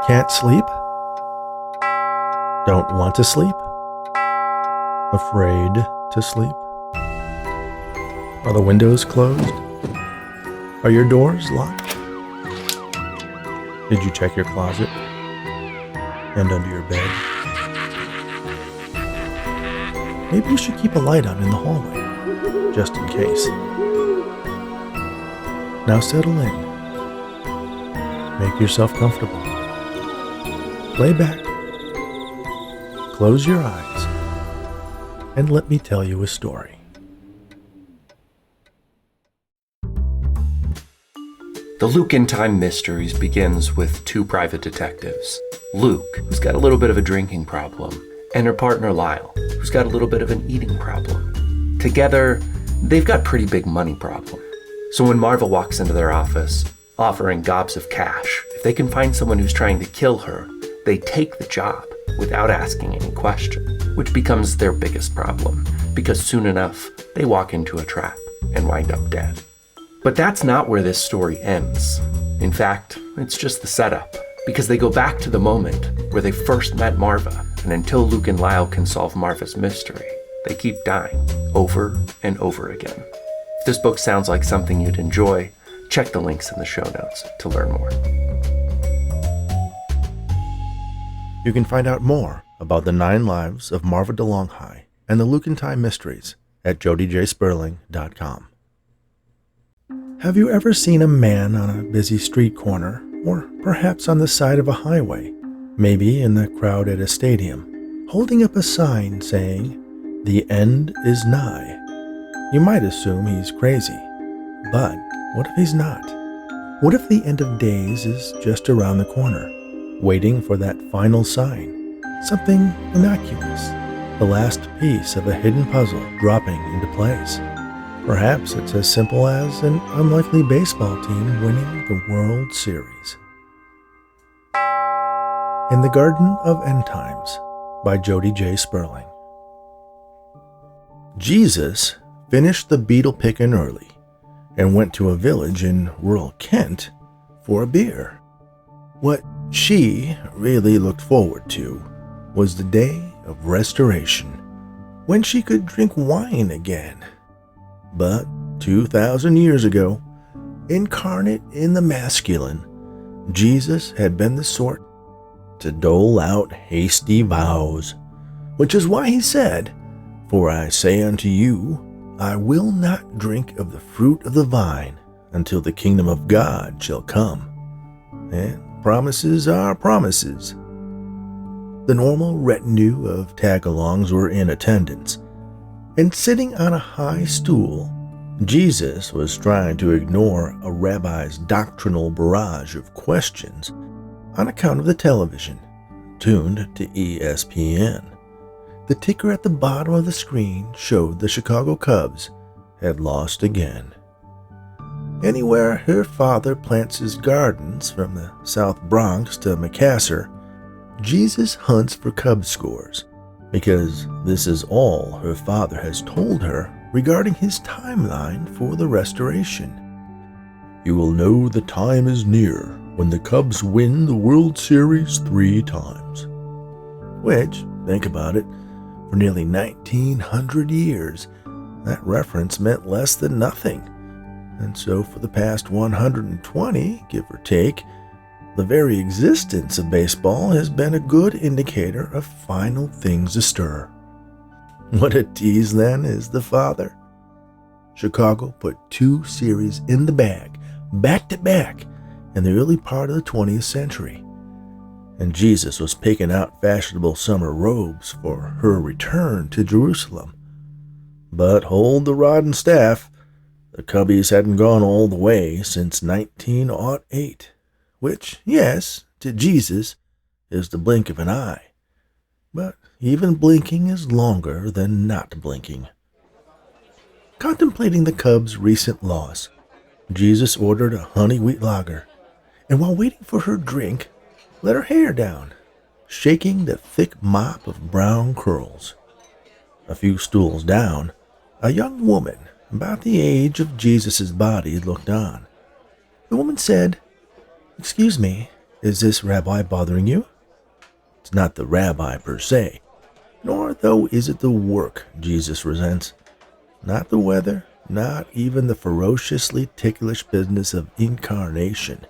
Can't sleep? Don't want to sleep? Afraid to sleep? Are the windows closed? Are your doors locked? Did you check your closet and under your bed? Maybe you should keep a light on in the hallway, just in case. Now settle in. Make yourself comfortable. Lay back. Close your eyes. And let me tell you a story. The Luke in Time Mysteries begins with two private detectives. Luke, who's got a little bit of a drinking problem, and her partner Lyle, who's got a little bit of an eating problem. Together, they've got pretty big money problem. So when Marva walks into their office, offering gobs of cash, if they can find someone who's trying to kill her, they take the job without asking any question, which becomes their biggest problem, because soon enough, they walk into a trap and wind up dead. But that's not where this story ends. In fact, it's just the setup, because they go back to the moment where they first met Marva, and until Luke and Lyle can solve Marva's mystery, they keep dying over and over again. If this book sounds like something you'd enjoy, check the links in the show notes to learn more. You can find out more about the 9 lives of Marva DeLonghi and the Luke in Time Mysteries at jodyjsperling.com. Have you ever seen a man on a busy street corner, or perhaps on the side of a highway, maybe in the crowd at a stadium, holding up a sign saying, "The end is nigh"? You might assume he's crazy, but what if he's not? What if the end of days is just around the corner, waiting for that final sign, something innocuous, the last piece of a hidden puzzle dropping into place? Perhaps it's as simple as an unlikely baseball team winning the World Series. In the Garden of End Times by Jody J. Sperling. Jesus finished the beetle picking early and went to a village in rural Kent for a beer. What she really looked forward to was the day of restoration, when she could drink wine again. But 2,000 years ago, incarnate in the masculine, Jesus had been the sort to dole out hasty vows, which is why he said, "For I say unto you, I will not drink of the fruit of the vine until the kingdom of God shall come." And promises are promises. The normal retinue of tag-alongs were in attendance, and sitting on a high stool, Jesus was trying to ignore a rabbi's doctrinal barrage of questions on account of the television, tuned to ESPN. The ticker at the bottom of the screen showed the Chicago Cubs had lost again. Anywhere her father plants his gardens, from the South Bronx to Macassar, Jesus hunts for Cub scores, because this is all her father has told her regarding his timeline for the restoration. "You will know the time is near when the Cubs win the World Series 3 times. Which, think about it, for nearly 1,900 years, that reference meant less than nothing. And so for the past 120, give or take, the very existence of baseball has been a good indicator of final things astir. What a tease, then, is the father. Chicago put 2 series in the bag, back to back, in the early part of the 20th century. And Jesus was picking out fashionable summer robes for her return to Jerusalem. But hold the rod and staff, the Cubbies hadn't gone all the way since 1908, which, yes, to Jesus, is the blink of an eye. But even blinking is longer than not blinking. Contemplating the Cubs' recent loss, Jesus ordered a honey wheat lager, and while waiting for her drink, let her hair down, shaking the thick mop of brown curls. A few stools down, a young woman about the age of Jesus' body looked on. The woman said, "Excuse me, Is this rabbi bothering you? It's not the rabbi per se, nor though is it the work Jesus resents. Not the weather, not even the ferociously ticklish business of incarnation,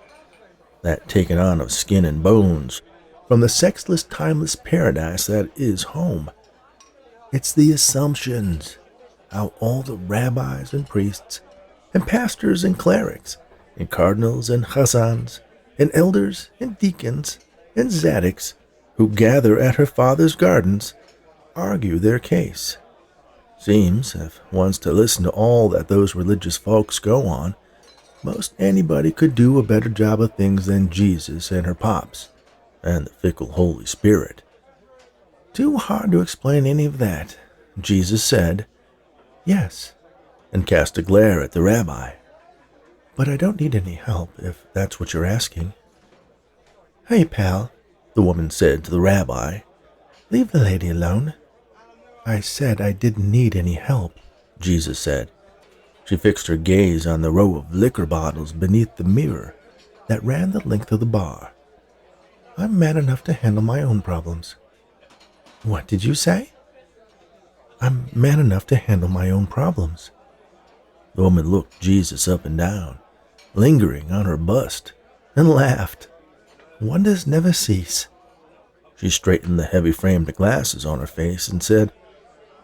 that taking on of skin and bones from the sexless, timeless paradise that is home. It's the assumptions, how all the rabbis and priests and pastors and clerics and cardinals and chazzans and elders and deacons and zaddiks who gather at her father's gardens argue their case. Seems, if one's to listen to all that those religious folks go on, most anybody could do a better job of things than Jesus and her pops, and the fickle Holy Spirit. Too hard to explain any of that. Jesus said, "Yes," and cast a glare at the rabbi. "But I don't need any help, if that's what you're asking." "Hey, pal," the woman said to the rabbi, "leave the lady alone." "I said I didn't need any help," Jesus said. She fixed her gaze on the row of liquor bottles beneath the mirror that ran the length of the bar. "I'm man enough to handle my own problems." "What did you say?" "I'm man enough to handle my own problems." The woman looked Jesus up and down, lingering on her bust, and laughed. "Wonders never cease." She straightened the heavy-framed glasses on her face and said,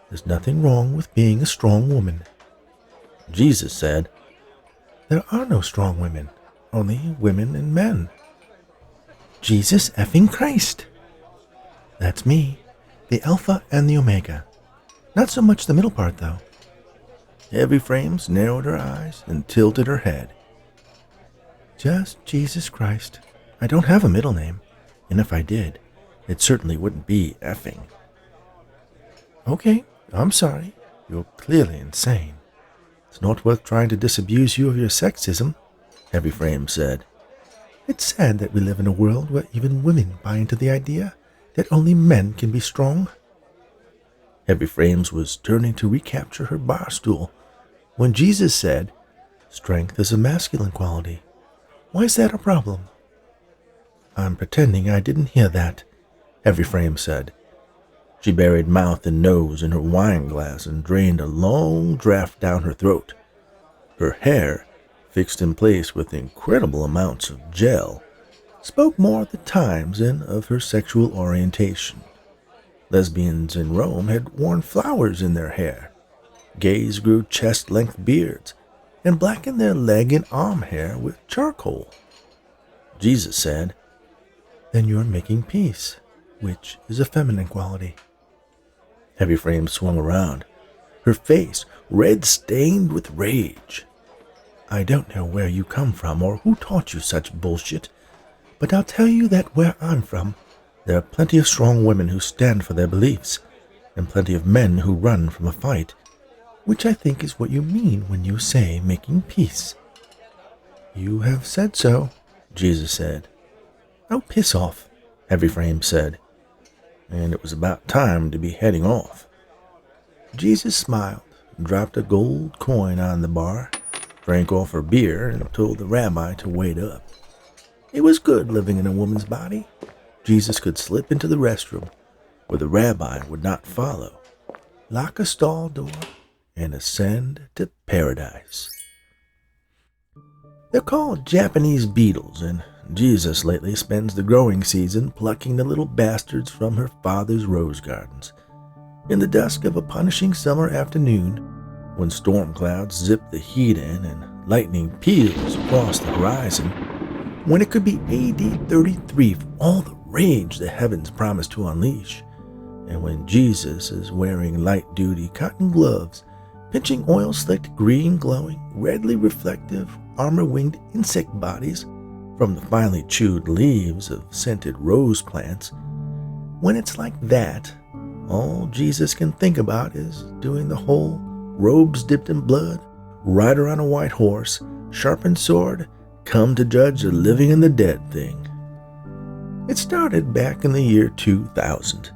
"There's nothing wrong with being a strong woman." Jesus said, "There are no strong women, only women and men." "Jesus effing Christ!" "That's me, the Alpha and the Omega. Not so much the middle part, though." Heavy Frames narrowed her eyes and tilted her head. "Just Jesus Christ. I don't have a middle name, and if I did, it certainly wouldn't be effing." "Okay, I'm sorry. You're clearly insane. It's not worth trying to disabuse you of your sexism," Heavy Frame said. "It's sad that we live in a world where even women buy into the idea that only men can be strong." Heavy Frames was turning to recapture her bar stool when Jesus said, "Strength is a masculine quality. Why is that a problem?" "I'm pretending I didn't hear that," Heavy Frame said. She buried mouth and nose in her wine glass and drained a long draught down her throat. Her hair, fixed in place with incredible amounts of gel, spoke more of the times than of her sexual orientation. Lesbians in Rome had worn flowers in their hair. Gays grew chest-length beards and blackened their leg and arm hair with charcoal. Jesus said, "Then you're making peace, which is a feminine quality." Heavy Frame swung around, her face red-stained with rage. "I don't know where you come from or who taught you such bullshit, but I'll tell you that where I'm from, there are plenty of strong women who stand for their beliefs, and plenty of men who run from a fight, which I think is what you mean when you say making peace." "You have said so," Jesus said. "Oh, piss off," Heavy Frame said. And it was about time to be heading off. Jesus smiled, dropped a gold coin on the bar, drank off her beer, and told the rabbi to wait up. It was good living in a woman's body. Jesus could slip into the restroom, where the rabbi would not follow, lock a stall door, and ascend to paradise. They're called Japanese beetles, and Jesus lately spends the growing season plucking the little bastards from her father's rose gardens. In the dusk of a punishing summer afternoon, when storm clouds zip the heat in and lightning peals across the horizon, when it could be AD 33 for all the rage the heavens promise to unleash, and when Jesus is wearing light-duty cotton gloves, pinching oil-slicked, green-glowing, redly reflective, armor-winged insect bodies from the finely chewed leaves of scented rose plants. When it's like that, all Jesus can think about is doing the whole robes dipped in blood, rider on a white horse, sharpened sword, come to judge the living and the dead thing. It started back in the year 2000,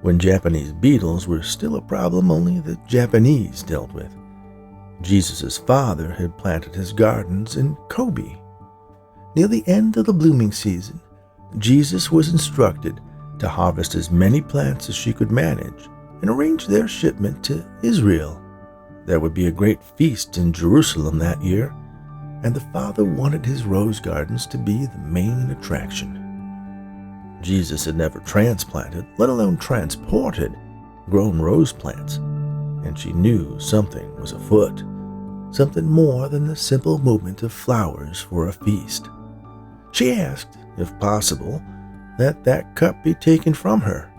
when Japanese beetles were still a problem only the Japanese dealt with. Jesus' father had planted his gardens in Kobe. Near the end of the blooming season, Jesus was instructed to harvest as many plants as she could manage and arrange their shipment to Israel. There would be a great feast in Jerusalem that year, and the Father wanted his rose gardens to be the main attraction. Jesus had never transplanted, let alone transported, grown rose plants, and she knew something was afoot, something more than the simple movement of flowers for a feast. She asked, if possible, that cup be taken from her.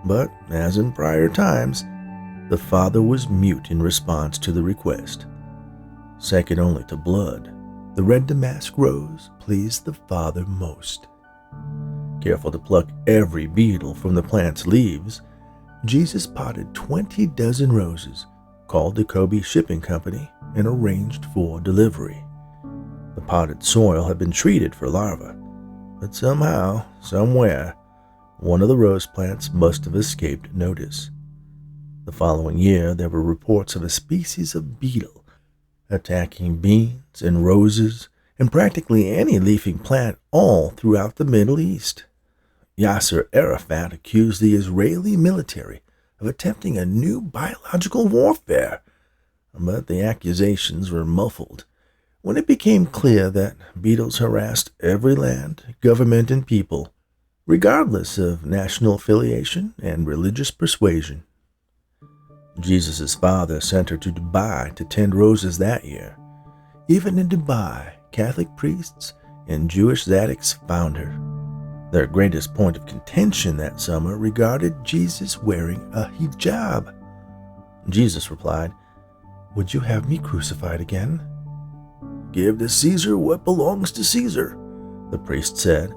But, as in prior times, the Father was mute in response to the request. Second only to blood, the red damask rose pleased the Father most. Careful to pluck every beetle from the plant's leaves, Jesus potted 20 dozen roses, called the Kobe Shipping Company, and arranged for delivery. The potted soil had been treated for larvae, but somehow, somewhere, one of the rose plants must have escaped notice. The following year, there were reports of a species of beetle attacking beans and roses and practically any leafing plant all throughout the Middle East. Yasser Arafat accused the Israeli military of attempting a new biological warfare, but the accusations were muffled when it became clear that beetles harassed every land, government, and people, regardless of national affiliation and religious persuasion. Jesus' father sent her to Dubai to tend roses that year. Even in Dubai, Catholic priests and Jewish Zaddiks found her. Their greatest point of contention that summer regarded Jesus wearing a hijab. Jesus replied, "Would you have me crucified again?" "Give to Caesar what belongs to Caesar," the priest said,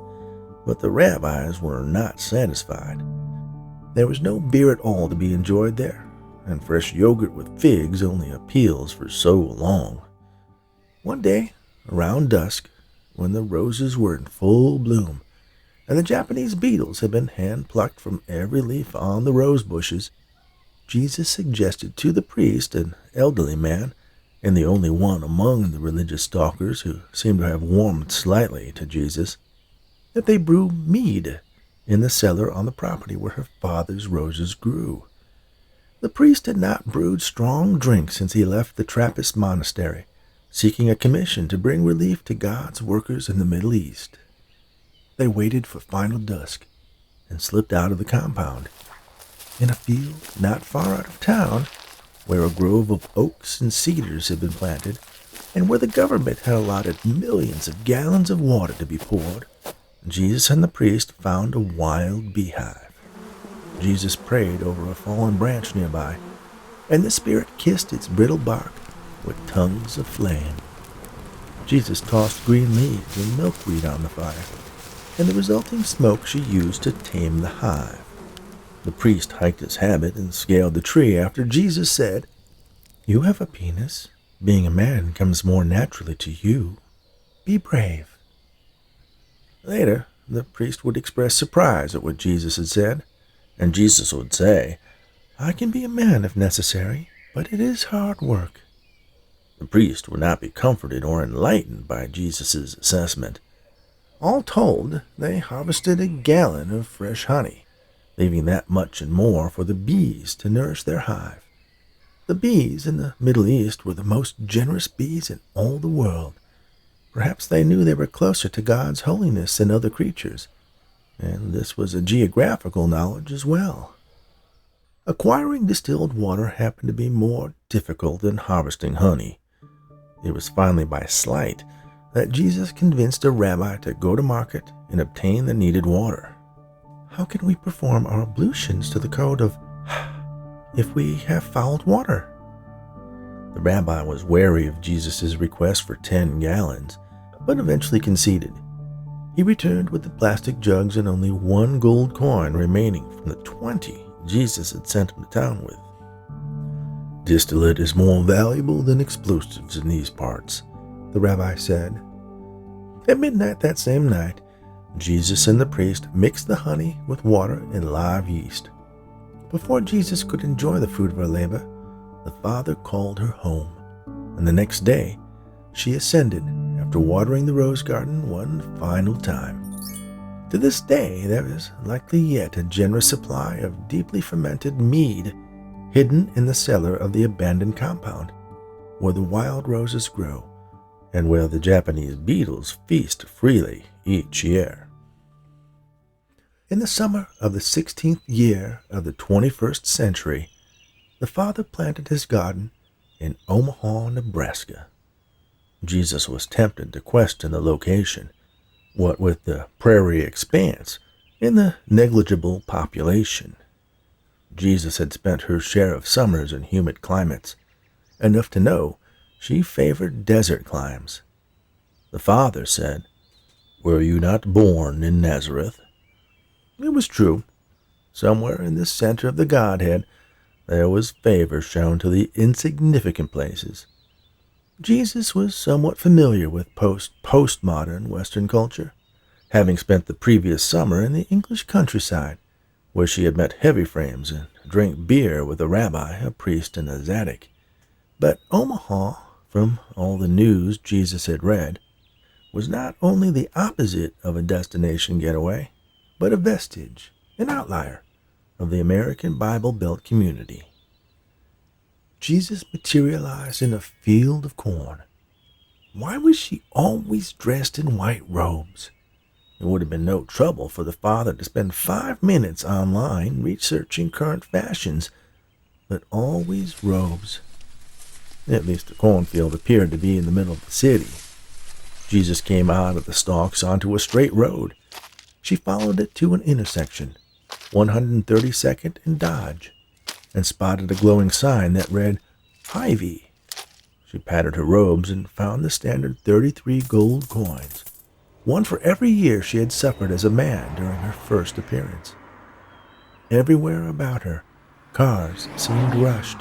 but the rabbis were not satisfied. There was no beer at all to be enjoyed there, and fresh yogurt with figs only appeals for so long. One day, around dusk, when the roses were in full bloom, and the Japanese beetles had been hand-plucked from every leaf on the rose bushes, Jesus suggested to the priest, an elderly man, and the only one among the religious stalkers who seemed to have warmed slightly to Jesus, that they brew mead in the cellar on the property where her father's roses grew. The priest had not brewed strong drink since he left the Trappist monastery, seeking a commission to bring relief to God's workers in the Middle East. They waited for final dusk and slipped out of the compound. In a field not far out of town, where a grove of oaks and cedars had been planted, and where the government had allotted millions of gallons of water to be poured, Jesus and the priest found a wild beehive. Jesus prayed over a fallen branch nearby, and the spirit kissed its brittle bark with tongues of flame. Jesus tossed green leaves and milkweed on the fire, and the resulting smoke she used to tame the hive. The priest hiked his habit and scaled the tree after Jesus said, "You have a penis. Being a man comes more naturally to you. Be brave." Later, the priest would express surprise at what Jesus had said, and Jesus would say, "I can be a man if necessary, but it is hard work." The priest would not be comforted or enlightened by Jesus' assessment. All told, they harvested a gallon of fresh honey, leaving that much and more for the bees to nourish their hive. The bees in the Middle East were the most generous bees in all the world. Perhaps they knew they were closer to God's holiness than other creatures, and this was a geographical knowledge as well. Acquiring distilled water happened to be more difficult than harvesting honey. It was finally by sleight that Jesus convinced a rabbi to go to market and obtain the needed water. "How can we perform our ablutions to the code of if we have fouled water?" The rabbi was wary of Jesus' request for 10 gallons, but eventually conceded. He returned with the plastic jugs and only 1 gold coin remaining from the 20 Jesus had sent him to town with. "Distillate is more valuable than explosives in these parts," the rabbi said. At midnight that same night, Jesus and the priest mixed the honey with water and live yeast. Before Jesus could enjoy the fruit of her labor, the Father called her home, and the next day she ascended after watering the rose garden one final time. To this day, there is likely yet a generous supply of deeply fermented mead hidden in the cellar of the abandoned compound, where the wild roses grow and where the Japanese beetles feast freely each year. In the summer of the 16th year of the 21st century, the father planted his garden in Omaha, Nebraska. Jesus was tempted to question the location, what with the prairie expanse and the negligible population. Jesus had spent her share of summers in humid climates, enough to know she favored desert climes. The father said, "Were you not born in Nazareth?" It was true. Somewhere in the center of the Godhead, there was favor shown to the insignificant places. Jesus was somewhat familiar with postmodern Western culture, having spent the previous summer in the English countryside, where she had met heavy frames and drank beer with a rabbi, a priest, and a tzaddik. But Omaha, from all the news Jesus had read, was not only the opposite of a destination getaway, but a vestige, an outlier, of the American Bible-Belt community. Jesus materialized in a field of corn. Why was she always dressed in white robes? It would have been no trouble for the father to spend 5 minutes online researching current fashions, but always robes. At least the cornfield appeared to be in the middle of the city. Jesus came out of the stalks onto a straight road. She followed it to an intersection, 132nd and Dodge, and spotted a glowing sign that read, "Hy-Vee." She patted her robes and found the standard 33 gold coins, one for every year she had suffered as a man during her first appearance. Everywhere about her, cars seemed rushed.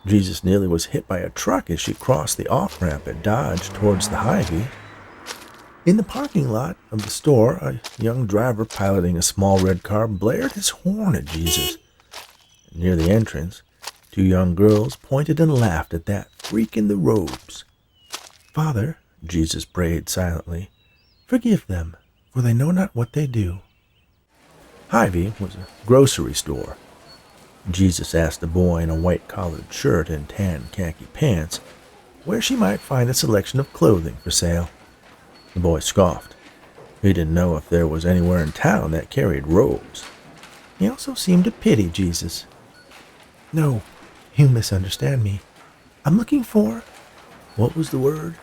Jesus nearly was hit by a truck as she crossed the off-ramp at Dodge towards the Hy-Vee. In the parking lot of the store, a young driver piloting a small red car blared his horn at Jesus. Near the entrance, 2 young girls pointed and laughed at that freak in the robes. "Father," Jesus prayed silently, "forgive them, for they know not what they do." Hy-Vee was a grocery store. Jesus asked the boy in a white-collared shirt and tan khaki pants where she might find a selection of clothing for sale. The boy scoffed. He didn't know if there was anywhere in town that carried robes. He also seemed to pity Jesus. "No, you misunderstand me. I'm looking for," what was the word?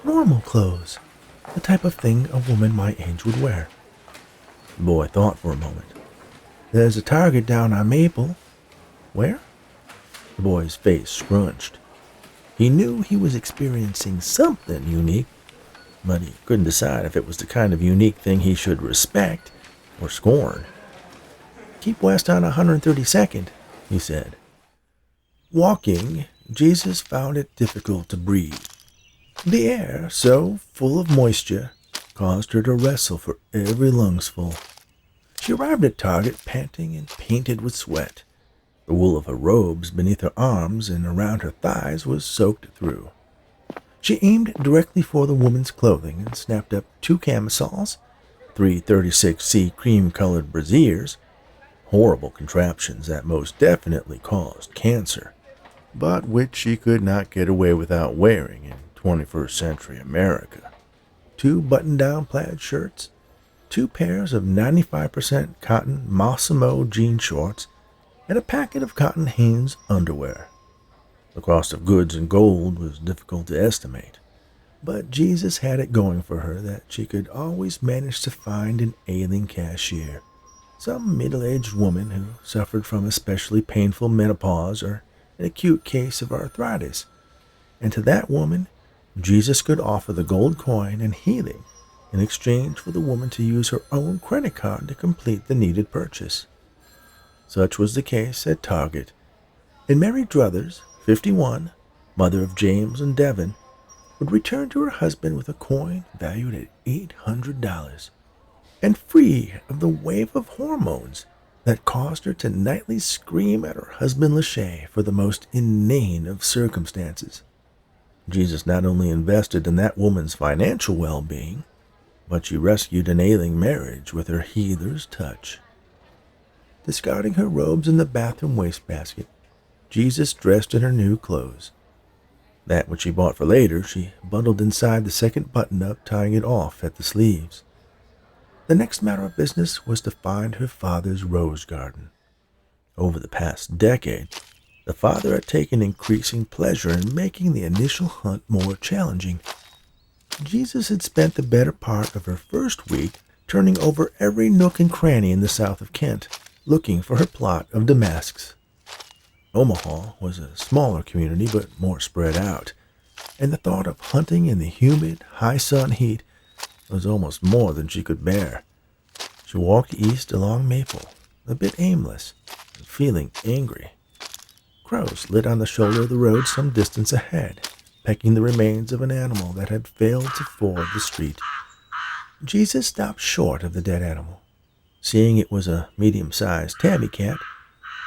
"Normal clothes, the type of thing a woman my age would wear." The boy thought for a moment. "There's a Target down on Maple." "Where?" The boy's face scrunched. He knew he was experiencing something unique, but he couldn't decide if it was the kind of unique thing he should respect or scorn. "Keep west on 132nd, he said. Walking, Jesus found it difficult to breathe. The air, so full of moisture, caused her to wrestle for every lungsful. She arrived at Target panting and painted with sweat. The wool of her robes beneath her arms and around her thighs was soaked through. She aimed directly for the woman's clothing and snapped up 2 camisoles, 3 36C cream-colored brassieres, horrible contraptions that most definitely caused cancer, but which she could not get away without wearing in 21st century America. 2 button-down plaid shirts, 2 pairs of 95% cotton Massimo jean shorts, and a packet of cotton Hanes underwear. The cost of goods in gold was difficult to estimate, but Jesus had it going for her that she could always manage to find an ailing cashier, some middle-aged woman who suffered from especially painful menopause or an acute case of arthritis, and to that woman Jesus could offer the gold coin and healing in exchange for the woman to use her own credit card to complete the needed purchase. Such was the case at Target, and Mary Druthers, 51, mother of James and Devon, would return to her husband with a coin valued at $800, and free of the wave of hormones that caused her to nightly scream at her husband Lachey for the most inane of circumstances. Jesus not only invested in that woman's financial well-being, but she rescued an ailing marriage with her healer's touch. Discarding her robes in the bathroom wastebasket, Jesus dressed in her new clothes. That which she bought for later, she bundled inside the second button-up, tying it off at the sleeves. The next matter of business was to find her father's rose garden. Over the past decade, the father had taken increasing pleasure in making the initial hunt more challenging. Jesus had spent the better part of her first week turning over every nook and cranny in the south of Kent, looking for her plot of damasks. Omaha was a smaller community but more spread out, and the thought of hunting in the humid, high-sun heat was almost more than she could bear. She walked east along Maple, a bit aimless, and feeling angry. Crows lit on the shoulder of the road some distance ahead, pecking the remains of an animal that had failed to ford the street. Jesus stopped short of the dead animal. Seeing it was a medium-sized tabby cat,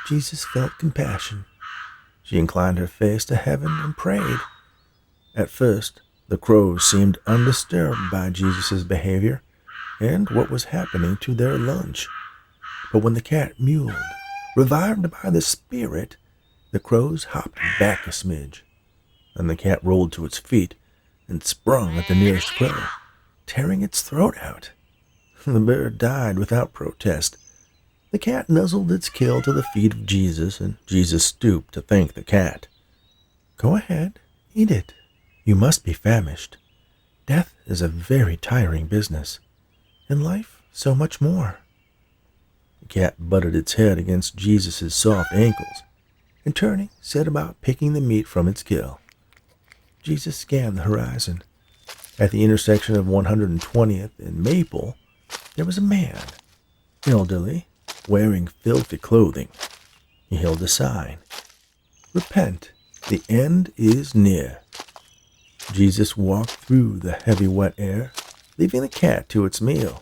Jesus felt compassion. She inclined her face to heaven and prayed. At first, the crows seemed undisturbed by Jesus' behavior and what was happening to their lunch. But when the cat mewed, revived by the Spirit, the crows hopped back a smidge, and the cat rolled to its feet and sprung at the nearest crow, tearing its throat out. The bird died without protest. The cat nuzzled its kill to the feet of Jesus, and Jesus stooped to thank the cat. "Go ahead, eat it. You must be famished. Death is a very tiring business, and life so much more." The cat butted its head against Jesus' soft ankles, and turning, set about picking the meat from its kill. Jesus scanned the horizon. At the intersection of 120th and Maple, there was a man, elderly, wearing filthy clothing. He held a sign. "Repent, the end is near." Jesus walked through the heavy wet air, leaving the cat to its meal.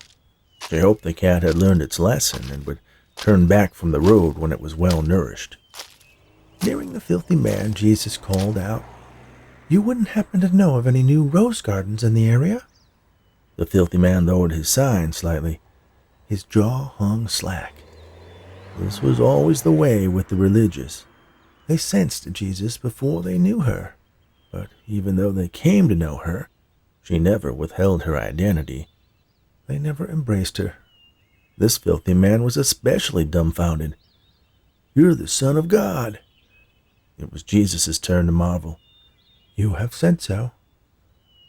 She hoped the cat had learned its lesson and would turn back from the road when it was well nourished. Nearing the filthy man, Jesus called out, "You wouldn't happen to know of any new rose gardens in the area?" The filthy man lowered his sign slightly. His jaw hung slack. This was always the way with the religious. They sensed Jesus before they knew her, but even though they came to know her, she never withheld her identity. They never embraced her. This filthy man was especially dumbfounded. "You're the Son of God." It was Jesus' turn to marvel. "You have said so."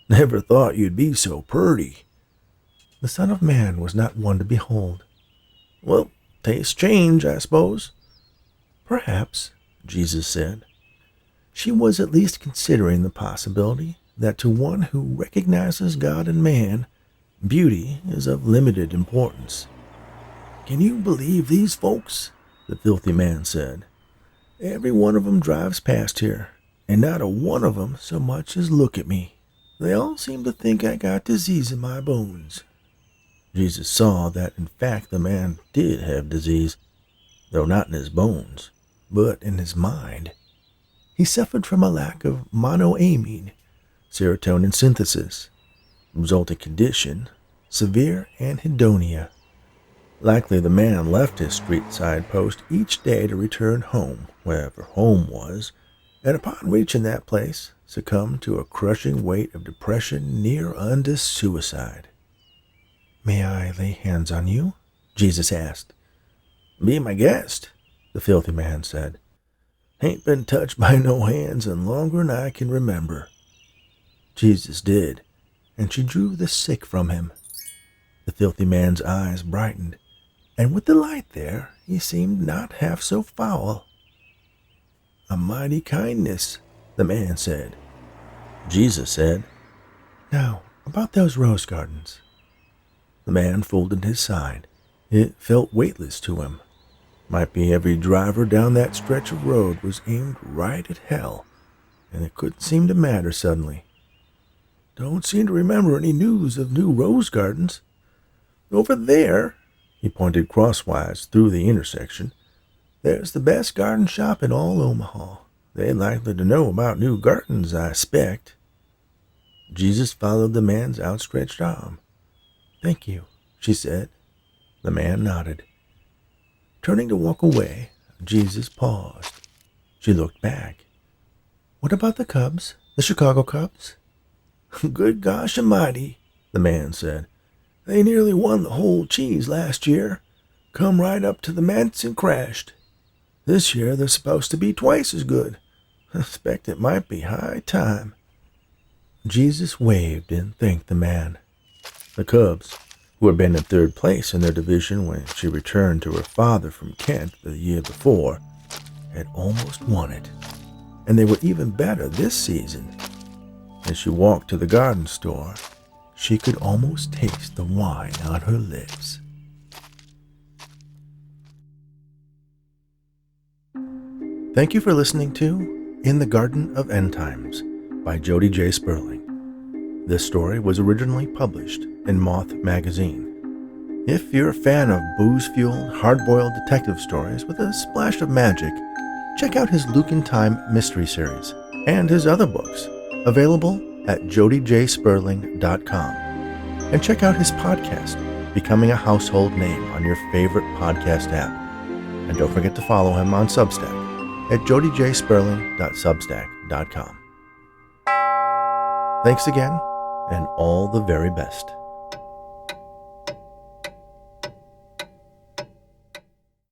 "Never thought you'd be so purty." The Son of Man was not one to behold. "Well, tastes change, I suppose." "Perhaps," Jesus said. She was at least considering the possibility that to one who recognizes God and man, beauty is of limited importance. "Can you believe these folks?" the filthy man said. "Every one of 'em drives past here, and not a one of 'em so much as look at me. They all seem to think I got disease in my bones." Jesus saw that in fact the man did have disease, though not in his bones, but in his mind. He suffered from a lack of monoamine, serotonin synthesis, resulting condition, severe anhedonia. Likely the man left his street-side post each day to return home, wherever home was, and upon reaching that place, succumbed to a crushing weight of depression near unto suicide. "May I lay hands on you?" Jesus asked. "Be my guest," the filthy man said. "Ain't been touched by no hands in longer'n I can remember." Jesus did, and she drew the sick from him. The filthy man's eyes brightened, and with the light there, he seemed not half so foul. "A mighty kindness," the man said. Jesus said, "Now, about those rose gardens." The man folded his sign. It felt weightless to him. Might be every driver down that stretch of road was aimed right at hell, and it couldn't seem to matter suddenly. "Don't seem to remember any news of new rose gardens. Over there," he pointed crosswise through the intersection, "there's the best garden shop in all Omaha. They'd likely to know about new gardens, I expect." Jesus followed the man's outstretched arm. "Thank you," she said. The man nodded. Turning to walk away, Jesus paused. She looked back. "What about the Cubs? The Chicago Cubs?" "Good gosh almighty," the man said. "They nearly won the whole cheese last year. Come right up to the Mets and crashed. This year they're supposed to be twice as good. I expect it might be high time." Jesus waved and thanked the man. The Cubs, who had been in third place in their division when she returned to her father from Kent the year before, had almost won it, and they were even better this season. As she walked to the garden store, she could almost taste the wine on her lips. Thank you for listening to In the Garden of End Times by Jody J. Sperling. This story was originally published in Moth magazine. If you're a fan of booze-fueled, hard-boiled detective stories with a splash of magic, check out his Luke in Time mystery series and his other books, available at jodyjsperling.com. And check out his podcast, Becoming a Household Name, on your favorite podcast app. And don't forget to follow him on Substack at jodyjsperling.substack.com. Thanks again, and all the very best.